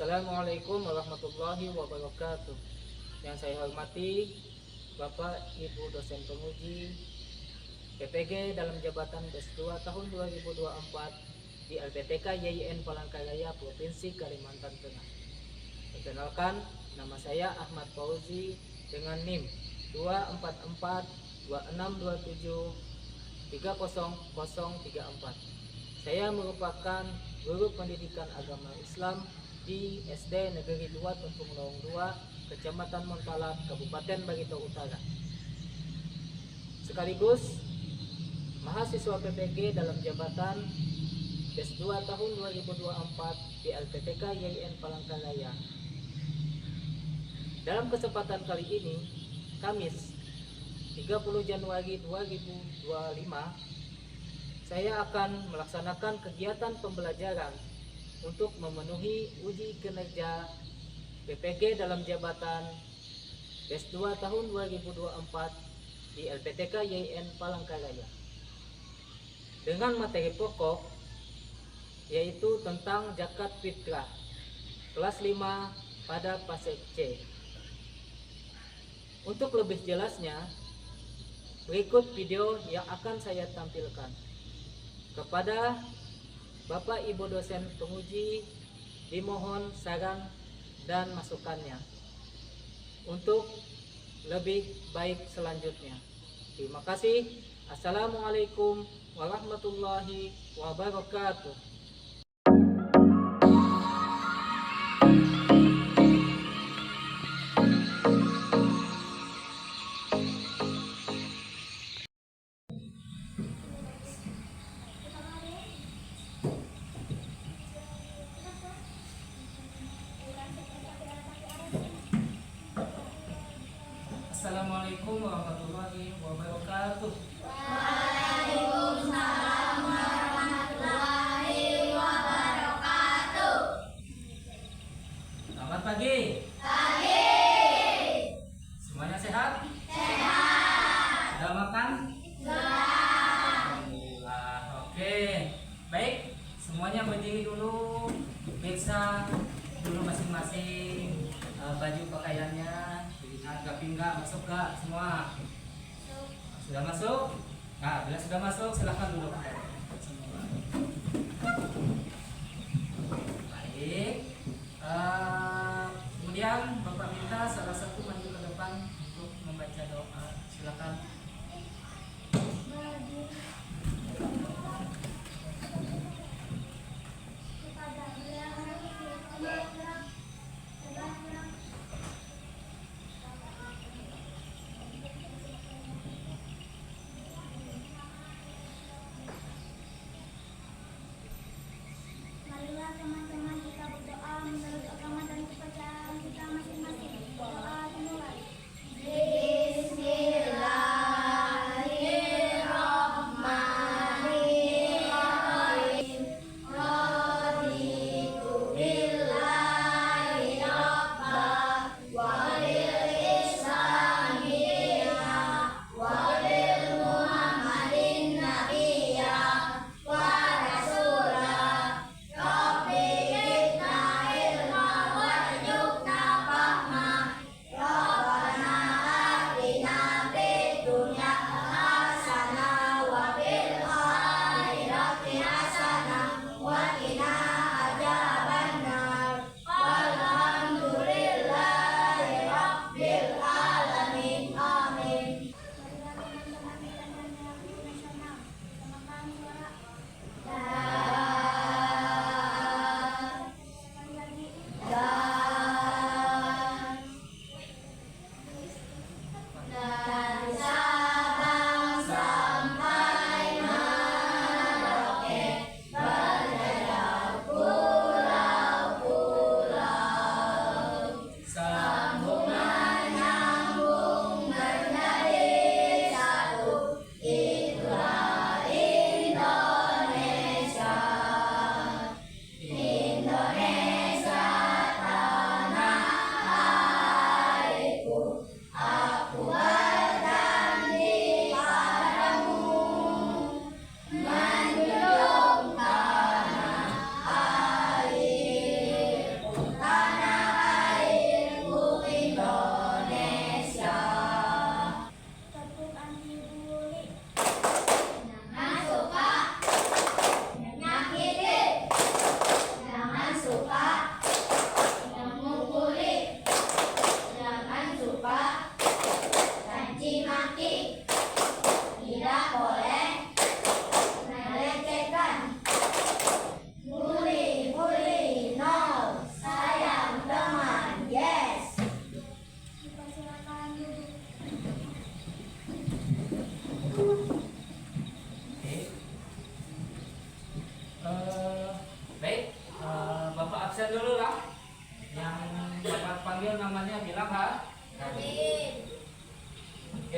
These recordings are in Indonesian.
Assalamualaikum warahmatullahi wabarakatuh. Yang saya hormati Bapak Ibu dosen penguji PPG dalam jabatan DES 2 tahun 2024 di LPTK YIN Palangkaraya Provinsi Kalimantan Tengah. Perkenalkan, nama saya Ahmad Fauzi dengan NIM 2442627300034. Saya merupakan guru pendidikan agama Islam di SD Negeri 2 Tumpung Lawang 2, Kecamatan Montalap, Kabupaten Barito Utara. Sekaligus mahasiswa PPG dalam jabatan DES 2 tahun 2024 di LPTK YIN Palangkaraya. Dalam kesempatan kali ini, Kamis 30 Januari 2025, saya akan melaksanakan kegiatan pembelajaran untuk memenuhi uji kinerja PPG dalam jabatan DES 2 tahun 2024 di LPTK YIN Palangkaraya. Dengan materi pokok yaitu tentang zakat fitrah kelas 5 pada fase C. Untuk lebih jelasnya, berikut video yang akan saya tampilkan. Kepada Bapak Ibu dosen penguji dimohon saran dan masukannya untuk lebih baik selanjutnya. Terima kasih. Assalamualaikum warahmatullahi wabarakatuh. Assalamualaikum warahmatullahi wabarakatuh. Waalaikumsalam warahmatullahi wabarakatuh. Selamat pagi. Pagi. Semuanya sehat? Sehat. Sudah makan? Sudah. Alhamdulillah. Oke. Baik, semuanya berdiri dulu. Periksa dulu masing-masing baju pakaiannya. Dilihat nggak masuk nggak semua? Sudah masuk? Nah, bila sudah masuk silahkan duduk. Baik. Kemudian Bapak minta salah satu maju ke depan untuk membaca doa. Silakan. Marilah teman-teman kita berdoa menurut agama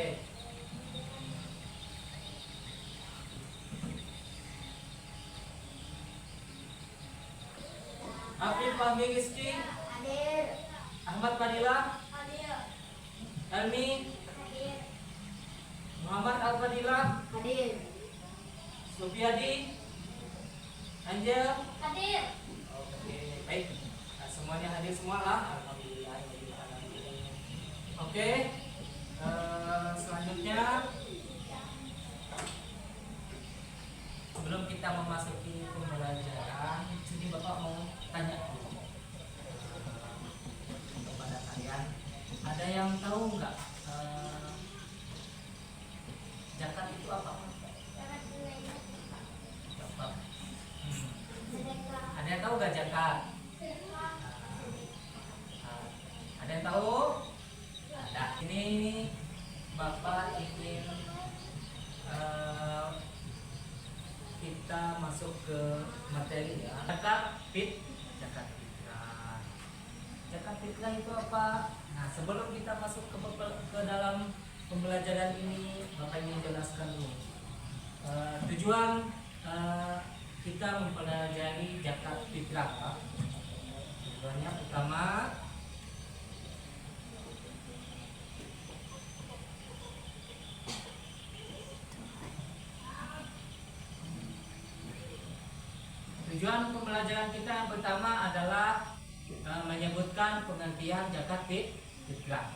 Oke. Afif Fahmi Rizky, Hadir. Ahmad Fadila, Hadir. Helmi, Hadir. Muhammad Al Fadila, Hadir. Supiadi, Angel. Hadir. Oke, baik. Nah, semuanya hadir semua lah. Alhamdulillah. Oke. Selanjutnya, sebelum kita memasuki pembelajaran, sini Bapak mau tanya dulu kepada kalian. Ada yang tahu nggak zakat itu apa? Coba. Ada yang tahu nggak zakat? Ada yang tahu? Ada. Ini Bapak ingin kita masuk ke materi ya. Zakat fitrah. Zakat fitrah itu apa? Nah, sebelum kita masuk ke dalam pembelajaran ini, Bapak ingin jelaskan dulu tujuan kita mempelajari zakat fitrah apa? Tujuannya pertama, tujuan pembelajaran kita yang pertama adalah menyebutkan pengertian zakat fitrah.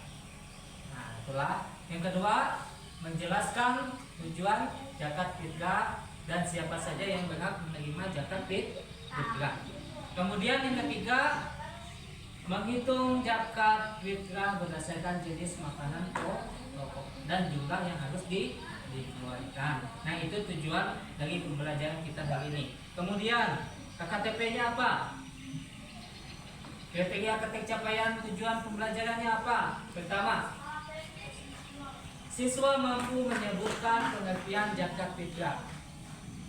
Nah, itulah. Yang kedua, menjelaskan tujuan zakat fitrah dan siapa saja yang berhak menerima zakat fitrah. Kemudian yang ketiga, menghitung zakat fitrah berdasarkan jenis makanan pokok dan jumlah yang harus dikeluarkan. Nah, itu tujuan dari pembelajaran kita hari ini. Kemudian KKTP-nya apa? Kriteria capaian tujuan pembelajarannya apa? Pertama, siswa mampu menyebutkan pengertian zakat fitrah.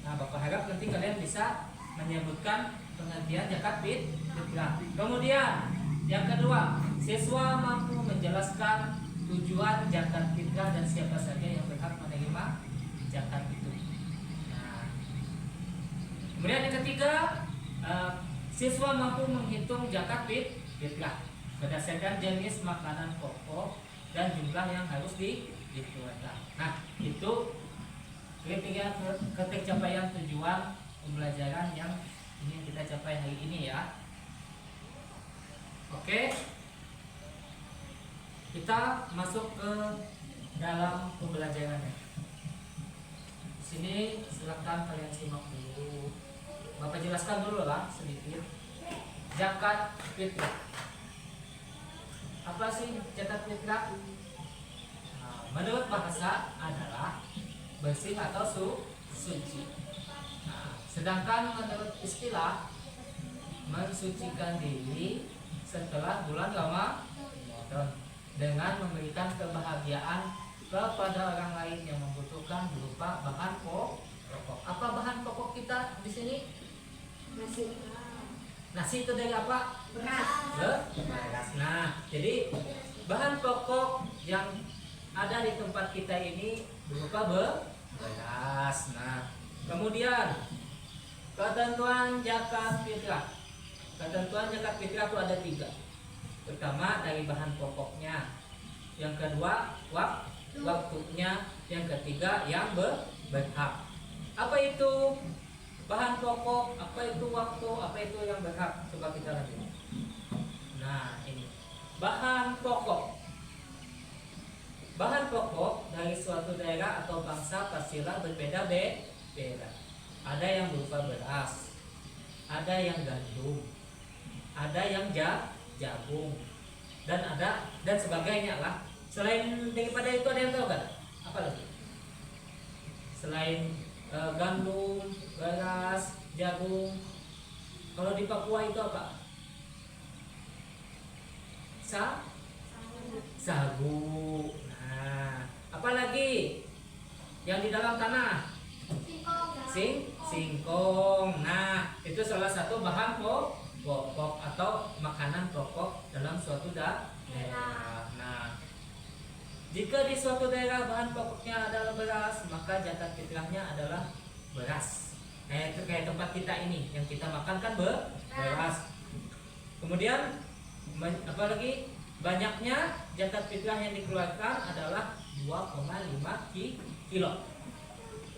Nah, Bapak harap nanti kalian bisa menyebutkan pengertian zakat fitrah. Kemudian yang kedua, siswa mampu menjelaskan tujuan zakat fitrah dan siapa saja yang berhak menerima zakat itu. Nah, kemudian yang ketiga, siswa mampu menghitung zakat fitrah berdasarkan jenis makanan pokok dan jumlah yang harus dikeluarkan. Nah, itu kriteria capaian tujuan pembelajaran yang ingin kita capai hari ini ya. Oke, kita masuk ke dalam pembelajarannya. Sini silakan kalian simak dulu. Bapak jelaskan dulu lah sedikit. Zakat fitrah. Apa sih zakat fitrah? Nah, menurut bahasa adalah bersih atau suci. Nah, sedangkan menurut istilah mensucikan diri setelah bulan Ramadan dengan memberikan kebahagiaan kepada orang lain yang membutuhkan berupa bahan pokok. Apa bahan pokok kita di sini? Nasi. Nasi itu dari apa? Beras. Beras. Nah, jadi bahan pokok yang ada di tempat kita ini berupa beras. Nah, kemudian ketentuan zakat fitrah. Ketentuan zakat fitrah itu ada 3. Pertama, dari bahan pokoknya. Yang kedua, waktunya. Yang ketiga, yang berhak. Apa itu bahan pokok? Apa itu waktu? Apa itu yang berhak? Coba kita lanjut. Nah, ini bahan pokok. Bahan pokok dari suatu daerah atau bangsa pastilah berbeda-beda. Ada yang berupa beras, ada yang gandum, ada yang jagung, dan sebagainya lah. Selain daripada itu ada yang tahu kan? Apa lagi? Selain gandum, beras, jagung, kalau di Papua itu apa? Sagu. Nah, apalagi yang di dalam tanah? Singkong. Nah, itu salah satu bahan pokok atau makanan pokok dalam suatu daerah. Nah, Jika di suatu daerah bahan pokoknya adalah beras, maka zakat fitrahnya adalah beras. Nah, itu kayak tempat kita ini yang kita makan kan beras. Kemudian apalagi banyaknya zakat fitrah yang dikeluarkan adalah 2,5 kilo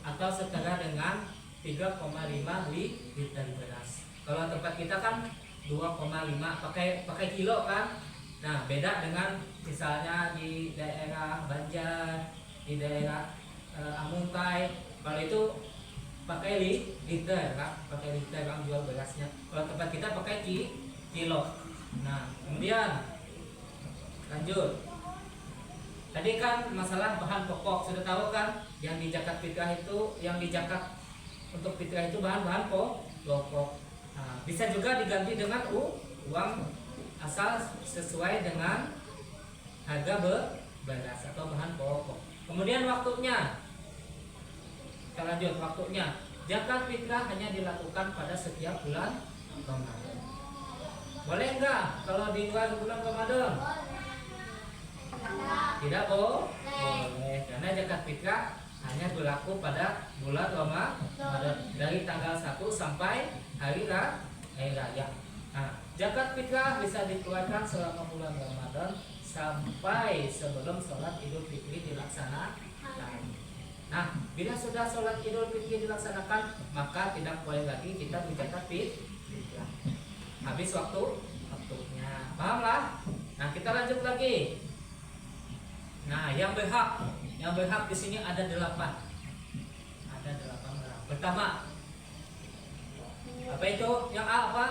atau setara dengan 3,5 liter beras. Kalau tempat kita kan 2,5 pakai kilo kan. Nah, beda dengan misalnya di daerah Banjar, di daerah Amungkai, kalau itu pakai liter kan, pakai liter kan jual berasnya. Kalau tempat kita pakai kilo. Nah, kemudian lanjut. Tadi kan masalah bahan pokok sudah tahu kan, yang di zakat fitrah itu, yang di zakat untuk fitrah itu bahan-bahan pokok. Nah, bisa juga diganti dengan uang asal sesuai dengan harga beras atau bahan pokok. Kemudian waktunya, kita lanjut waktunya. Zakat fitrah hanya dilakukan pada setiap bulan Ramadan. Boleh enggak kalau di luar bulan Ramadan? Tidak boleh, karena zakat fitrah hanya berlaku pada bulan Ramadan dari tanggal 1 sampai hari raya. Nah, zakat fitrah bisa dikeluarkan selama bulan Ramadan sampai sebelum sholat Idul Fitri dilaksanakan. Nah, bila sudah sholat Idul Fitri dilaksanakan, maka tidak boleh lagi kita berzakat fitrah. Habis waktunya, pahamlah? Nah, kita lanjut lagi. Nah, yang berhak di sini ada 8. Ada 8 orang. Pertama, apa itu? Yang A apa?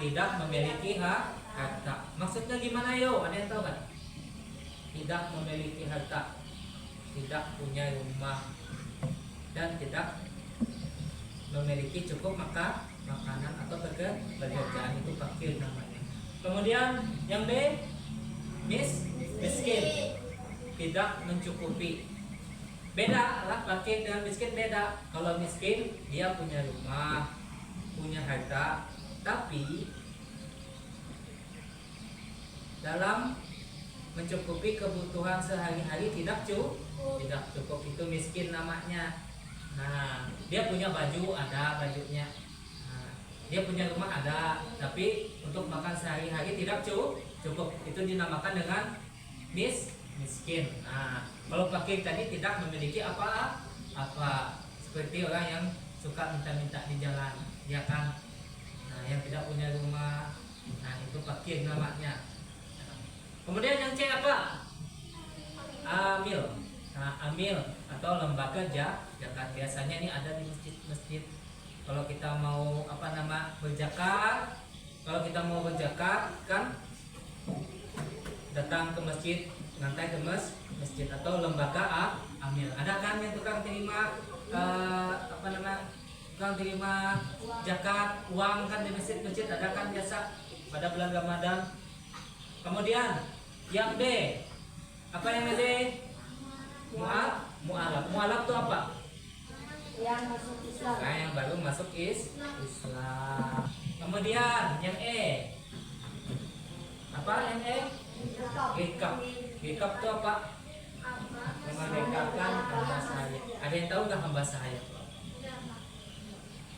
Tidak memiliki harta. Maksudnya gimana yo? Ada yang tahu kan? Tidak memiliki harta, tidak punya rumah, dan tidak memiliki cukup makanan atau pekerjaan, itu fakir namanya. Kemudian yang B, miskin, tidak mencukupi. Beda lah, fakir dengan miskin beda. Kalau miskin dia punya rumah, punya harta, tapi dalam mencukupi kebutuhan sehari-hari tidak cukup, itu miskin namanya. Nah, dia punya baju, ada bajunya. Nah, dia punya rumah ada, tapi untuk makan sehari-hari tidak cukup, itu dinamakan dengan miskin. Nah, kalau fakir tadi tidak memiliki apa, seperti orang yang suka minta-minta di jalan, ya kan? Nah, yang tidak punya rumah, nah itu fakir namanya. Kemudian yang C apa? Amil. Nah, amil atau lembaga zakat, biasanya ini ada di masjid-masjid. Kalau kita mau berzakat, kalau kita mau berzakat kan datang ke masjid, ngantai ke masjid atau lembaga amil. Ada kan yang tukang terima tukang terima zakat uang kan di masjid-masjid, ada kan biasa pada bulan Ramadan. Kemudian yang D, apa yang D? Mu'alaf. Mu'alaf itu apa? Yang masuk Islam. Nah, yang baru masuk Islam. Kemudian yang E, apa yang E? Hikab. Hikab itu apa? Memerdekakan hamba saya. Ada yang tahu nggak hamba saya?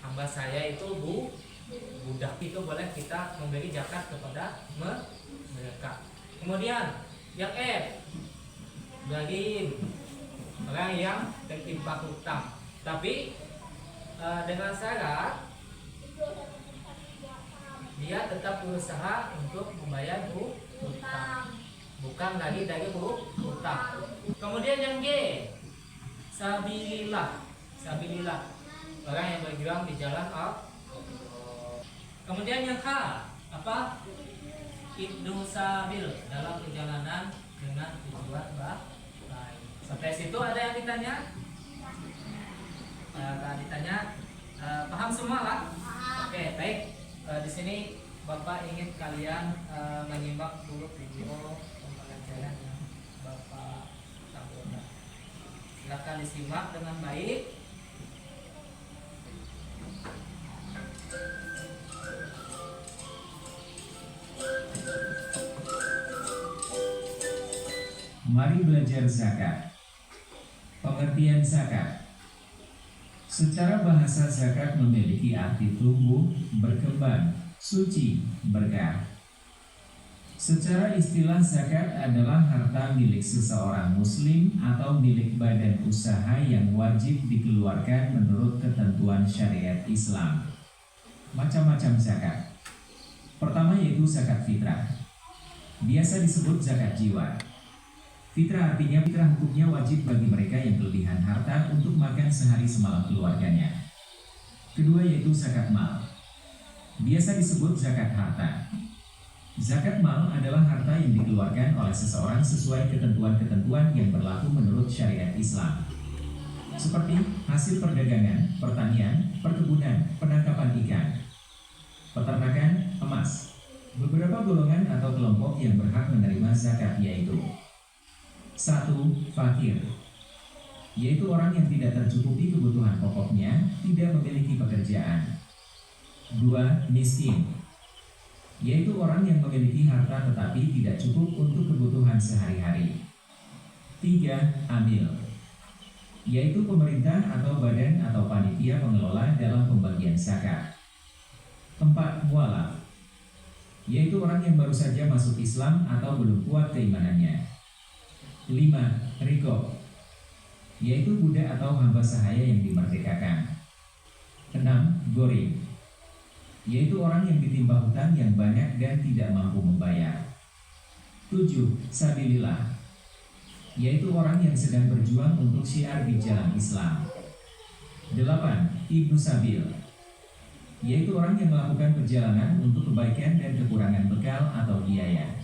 Hamba saya itu budak, itu boleh kita memberi zakat kepada mereka. Kemudian yang F, zalim, orang yang tertimpa hutang, tapi dengan syarat dia tetap berusaha untuk membayar hutang, bukan lagi dari hutang. Kemudian yang G, sabilillah, orang yang berjuang di jalan Allah. Kemudian yang H, apa? Ibnu sabil, dalam perjalanan dengan tujuan baik. Sampai situ ada yang ditanya? Paham semua lah? Oke, baik. Di sini Bapak ingin kalian menyimak dulu video pembelajaran yang Bapak sampaikan. Silakan disimak dengan baik. belajar zakat. Pengertian zakat. Secara bahasa zakat memiliki arti tumbuh, berkembang, suci, berkah. Secara istilah zakat adalah harta milik seseorang muslim atau milik badan usaha yang wajib dikeluarkan menurut ketentuan syariat Islam. Macam-macam zakat. Pertama yaitu zakat fitrah. Biasa disebut zakat jiwa. Fitrah artinya fitrah hukumnya wajib bagi mereka yang kelebihan harta untuk makan sehari semalam keluarganya. Kedua yaitu zakat mal. Biasa disebut zakat harta. Zakat mal adalah harta yang dikeluarkan oleh seseorang sesuai ketentuan-ketentuan yang berlaku menurut syariat Islam. Seperti hasil perdagangan, pertanian, perkebunan, penangkapan ikan, peternakan, emas. Beberapa golongan atau kelompok yang berhak menerima zakat yaitu 1. Fakir, yaitu orang yang tidak tercukupi kebutuhan pokoknya, tidak memiliki pekerjaan. 2. Miskin, yaitu orang yang memiliki harta tetapi tidak cukup untuk kebutuhan sehari-hari. 3. Amil, yaitu pemerintah atau badan atau panitia pengelola dalam pembagian zakat. 4. Mualaf, yaitu orang yang baru saja masuk Islam atau belum kuat keimanannya. 5. Rikob, yaitu budak atau hamba sahaya yang dimerdekakan. 6. Gori, yaitu orang yang ditimpa hutang yang banyak dan tidak mampu membayar. 7. Sabilillah, yaitu orang yang sedang berjuang untuk syiar di jalan Islam. 8. Ibnu Sabil, yaitu orang yang melakukan perjalanan untuk kebaikan dan kekurangan bekal atau biaya.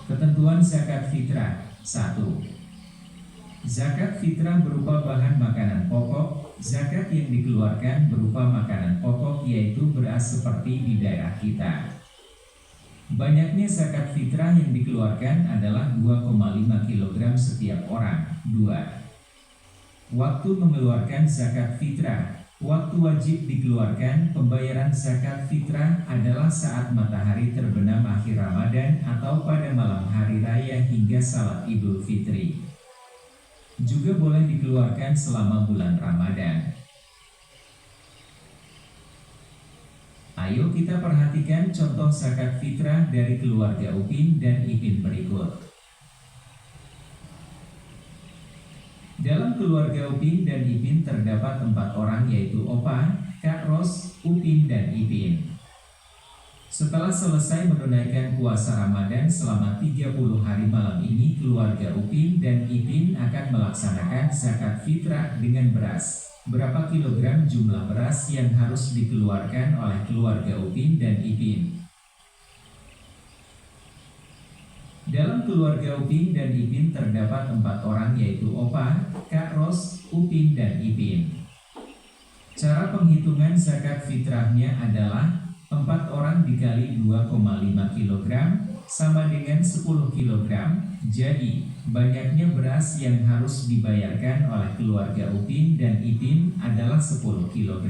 Ketentuan zakat fitrah. 1. Zakat fitrah berupa bahan makanan pokok. Zakat yang dikeluarkan berupa makanan pokok yaitu beras seperti di daerah kita. Banyaknya zakat fitrah yang dikeluarkan adalah 2,5 kg setiap orang. 2. Waktu mengeluarkan zakat fitrah. Waktu wajib dikeluarkan pembayaran zakat fitrah adalah saat matahari terbenam akhir Ramadan atau pada malam hari raya hingga salat Idul Fitri. Juga boleh dikeluarkan selama bulan Ramadan. Ayo kita perhatikan contoh zakat fitrah dari keluarga Upin dan Ipin berikut. Dalam keluarga Upin dan Ipin terdapat 4 orang yaitu Opa, Kak Ros, Upin, dan Ipin. Setelah selesai menunaikan puasa Ramadan selama 30 hari malam ini, keluarga Upin dan Ipin akan melaksanakan zakat fitrah dengan beras. Berapa kilogram jumlah beras yang harus dikeluarkan oleh keluarga Upin dan Ipin? Dalam keluarga Upin dan Ipin terdapat 4 orang yaitu Opa, Kak Ros, Upin, dan Ipin. Cara penghitungan zakat fitrahnya adalah 4 orang dikali 2,5 kg sama dengan 10 kg. Jadi, banyaknya beras yang harus dibayarkan oleh keluarga Upin dan Ipin adalah 10 kg.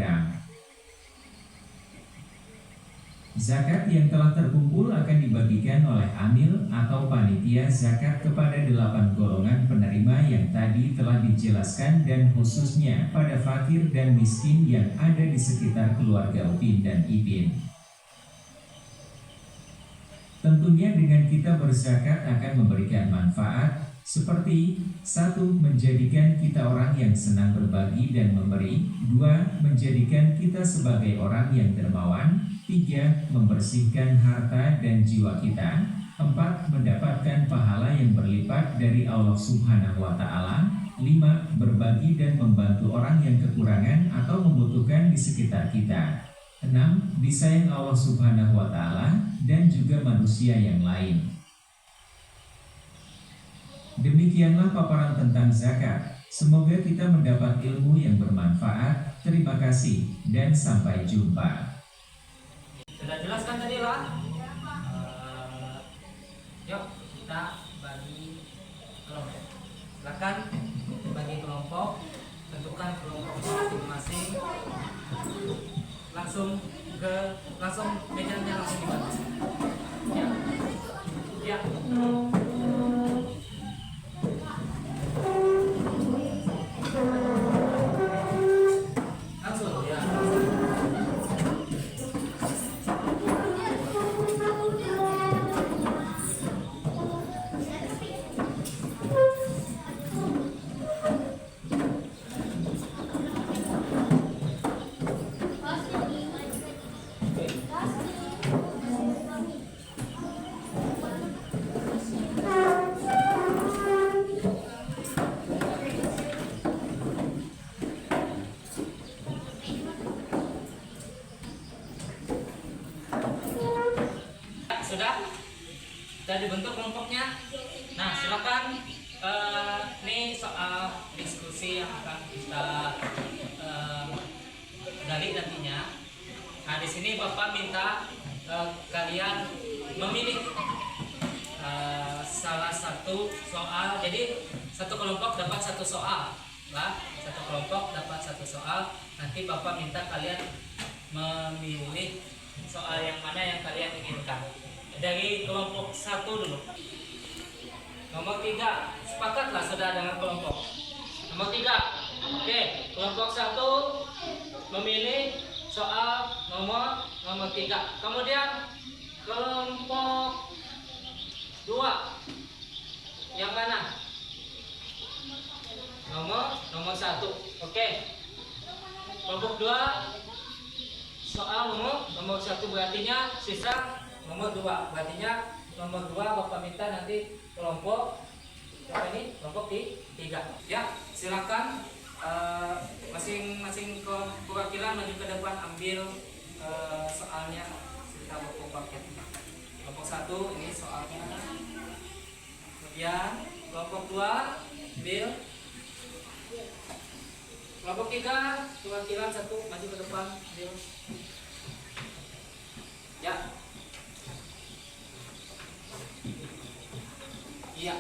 Zakat yang telah terkumpul akan dibagikan oleh amil atau panitia zakat kepada 8 golongan penerima yang tadi telah dijelaskan dan khususnya pada fakir dan miskin yang ada di sekitar keluarga Upin dan Ipin. Tentunya dengan kita berzakat akan memberikan manfaat seperti 1. Menjadikan kita orang yang senang berbagi dan memberi. 2. Menjadikan kita sebagai orang yang dermawan. 3. Membersihkan harta dan jiwa kita. 4. Mendapatkan pahala yang berlipat dari Allah Subhanahu wa Ta'ala. 5. Berbagi dan membantu orang yang kekurangan atau membutuhkan di sekitar kita. 6. Disayang Allah Subhanahu wa Ta'ala dan juga manusia yang lain. Demikianlah paparan tentang zakat. Semoga kita mendapat ilmu yang bermanfaat. Terima kasih dan sampai jumpa. Sudah jelaskan tadi lah. Yuk kita bagi kelompok. Silakan bagi kelompok, tentukan kelompok masing-masing. Langsung mejanya langsung dibantu. Ya. Ya. Langsung ya. Sudah? Sudah dibentuk kelompoknya? Nah, silakan. Ini soal diskusi yang akan kita gali nantinya. Nah, di sini Bapak minta kalian memilih salah satu soal. Jadi satu kelompok dapat satu soal, lah. Satu kelompok dapat satu soal. Nanti Bapak minta kalian memilih soal yang mana yang kalian inginkan. Dari kelompok 1 dulu. Nomor 3, sepakatlah sudah dengan kelompok. Nomor 3, oke, kelompok 1 memilih soal nomor 3. Kemudian kelompok 2 yang mana? Nomor 1. Oke. Kelompok 2 soal nomor 1 berartinya sisa nomor 2. Berartinya nomor 2 Bapak minta nanti kelompok apa ini? Kelompok 3. Ya, silakan masing-masing perwakilan maju ke depan ambil soalnya kita buku paket. Kelompok 1 ini soalnya. Kemudian kelompok 2 ambil. Kelompok 3 perwakilan 1 maju ke depan ambil. Ya. Iya.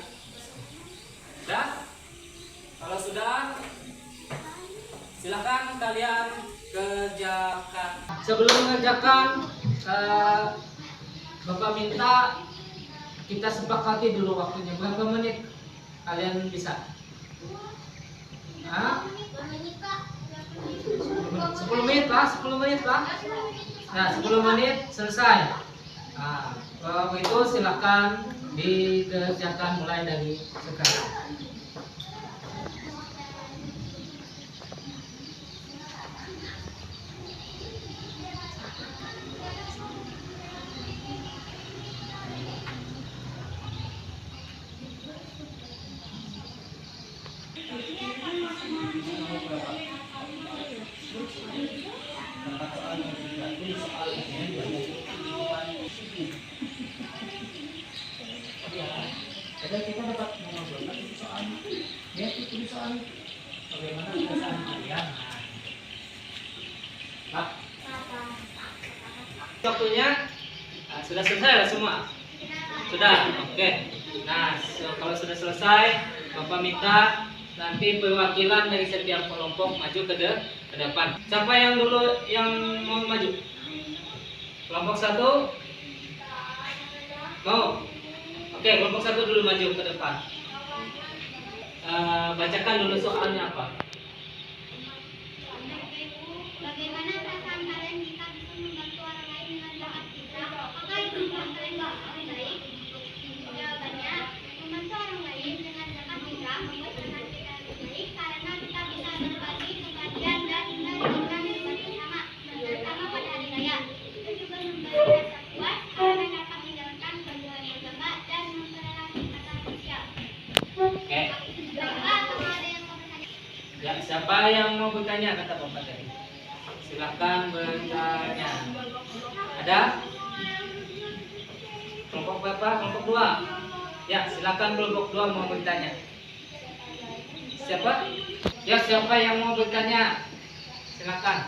Sudah? Kalau sudah, silakan kalian kerjakan. Sebelum mengerjakan, Bapak minta kita sepakati dulu waktunya. Berapa menit kalian bisa? Hah? 10 menit lah, 10 menit lah. Nah, 10 menit selesai. Nah, kalau itu silakan dikerjakan mulai dari sekarang. Jadi kita dapat mengobrolkan soal ya itu soal bagaimana perasaan kalian. Pak, waktunya sudah selesai lah semua. Sudah, oke. Nah, kalau sudah selesai, Bapak minta nanti perwakilan dari setiap kelompok maju ke depan. Siapa yang dulu yang mau maju? Kelompok 1 mau? Oke, kelompok 1 dulu maju ke depan. Bacakan dulu soalnya apa? Bagaimana perasaan kalian jika bisa membantu orang lain dengan bakat kita? Apakah itu membuat kalian orang baik? Jawabannya, membantu orang lain dengan bakat kita membuat perasaan kita lebih baik karena kita bisa berbagi kebahagiaan dan memberikan sesuatu sama, terutama pada hari raya. Itu juga memberi rasa puas karena dapat menjalankan kewajiban agama dan mempererat ikatan sosial. Oke. Baiklah, apakah ada yang mau bertanya? Ya, siapa yang mau bertanya kata Bapak tadi? Silakan bertanya. Ada? Kelompok berapa? Kelompok 2. Ya, silakan kelompok 2 mau bertanya. Siapa? Ya, siapa yang mau bertanya? Silakan.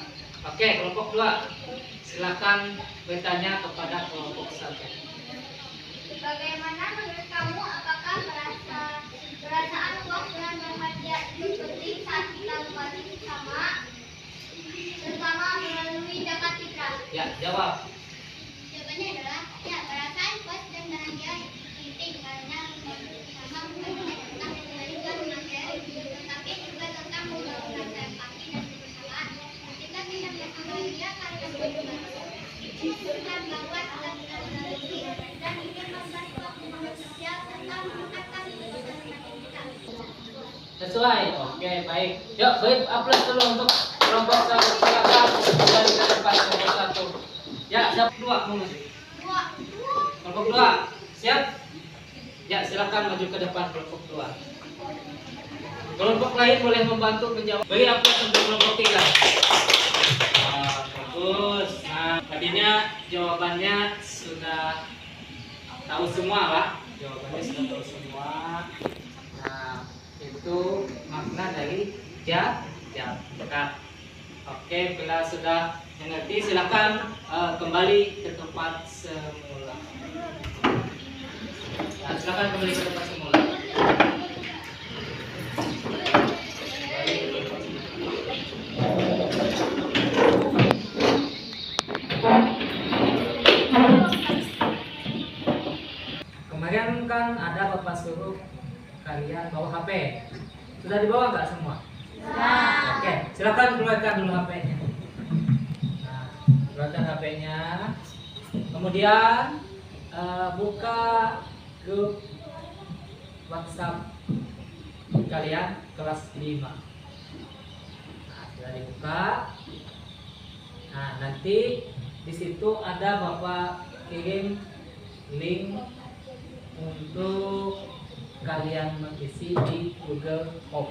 Oke, kelompok 2. Silakan bertanya kepada kelompok 1. Bagaimana menurut kamu? Apakah perasaan puas dan bahagia itu penting saat kita berbagi bersama, terutama melalui zakat fitrah? Ya, jawab. Jawabannya adalah ya, perasaan puas dan bahagia Sesuai. Oke, baik. Yuk, baik aplaus dulu untuk kelompok satu. Silakan kembali ke depan kelompok satu. Ya, siap dua menguji. Kelompok dua, siap? Ya, silakan maju ke depan kelompok dua. Kelompok lain boleh membantu menjawab. Beri aplaus untuk kelompok tiga. Bagus. Nah, tadinya jawabannya sudah tahu semua, Pak. Jawabannya sudah tahu semua. Nah, itu makna dari jakat. Oke, bila sudah mengerti, silakan kembali ke tempat semula. Nah, silakan kembali ke tempat semula. Kemarin kan ada Bapak suruh kalian bawa HP. Sudah dibawa nggak semua? Oke, silakan keluarkan dulu HP-nya. Nah, keluarkan HP-nya. Kemudian buka grup WhatsApp kalian kelas 5. Nah, sudah dibuka. Nah, nanti di situ ada Bapak kirim link untuk kalian mengisi di Google Form.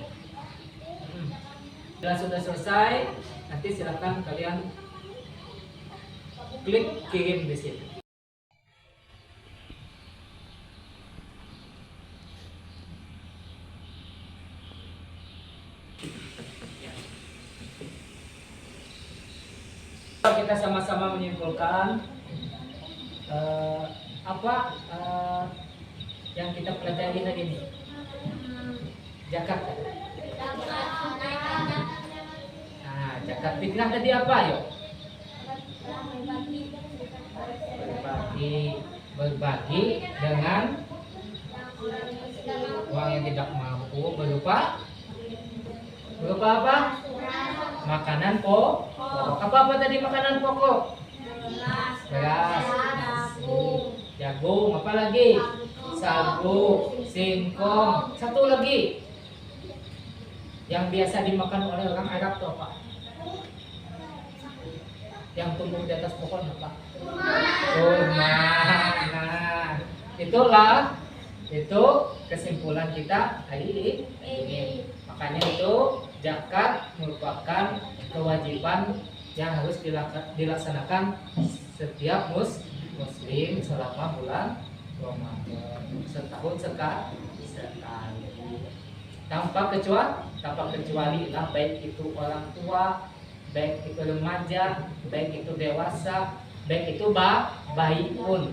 Bila sudah selesai, nanti silakan kalian klik kirim di situ. Kita sama-sama menyimpulkan apa yang kita pelajari hari ini. Zakat. Nah, zakat fitrah tadi apa, yuk? Berbagi dengan orang yang tidak mampu berupa apa? Makanan pokok. Apa tadi makanan pokok? Beras, nasi, jagung, apa lagi? Sagu, singkong, satu lagi yang biasa dimakan oleh orang Arab tuh apa? Yang tumbuh di atas pohon apa? Kurma. Nah, itu kesimpulan kita hari ini. Makanya itu zakat merupakan kewajiban yang harus dilaksanakan setiap muslim selama bulan Ramadan, setahun sekali, tanpa kecuali lah, baik itu orang tua, baik itu remaja, baik itu dewasa, baik itu bayi pun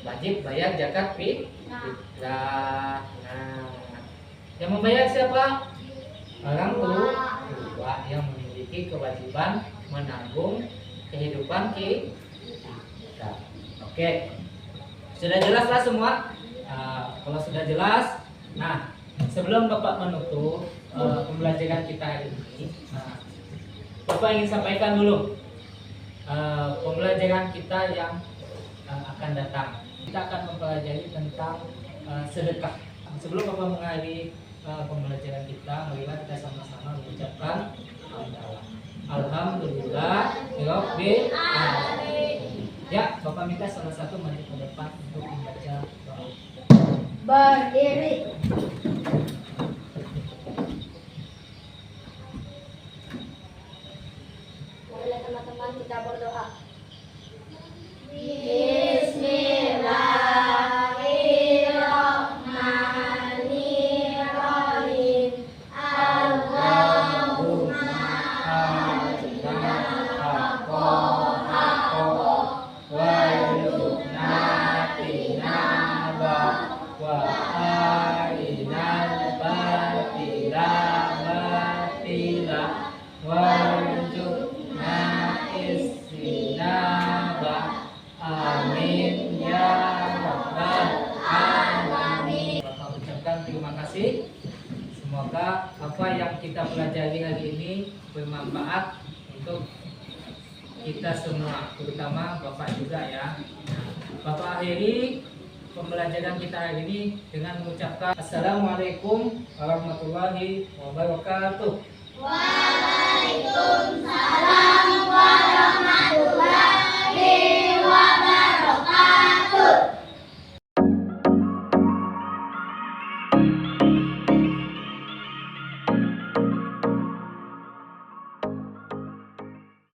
wajib bayar zakat fitrah. Nah, yang membayar siapa? Orang tua yang memiliki kewajiban menanggung kehidupan kita. Oke, sudah jelas lah semua. Kalau sudah jelas, nah sebelum Bapak menutup pembelajaran kita hari ini, Bapak ingin sampaikan dulu pembelajaran kita yang akan datang. Kita akan mempelajari tentang sedekah. Sebelum Bapak mengakhiri pembelajaran kita, marilah kita sama-sama mengucapkan hamdalah. Alhamdulillah Rabbil alamin. Ya, Bapak minta salah satu menit ke depan untuk membaca doa. Berdiri. Marilah teman-teman kita berdoa. Bismillahirrahmanirrahim. Allahumma atina haqqo warzuqna tinaba wa arinal batila batila warzuqna istinaba. Amin ya rabbal alamin. Bapak ucapkan terima kasih. Semoga apa yang kita pelajari hari ini bermanfaat untuk kita semua, terutama Bapak juga ya. Bapak akhiri pembelajaran kita hari ini dengan mengucapkan Assalamualaikum warahmatullahi wabarakatuh. Waalaikumsalam warahmatullahi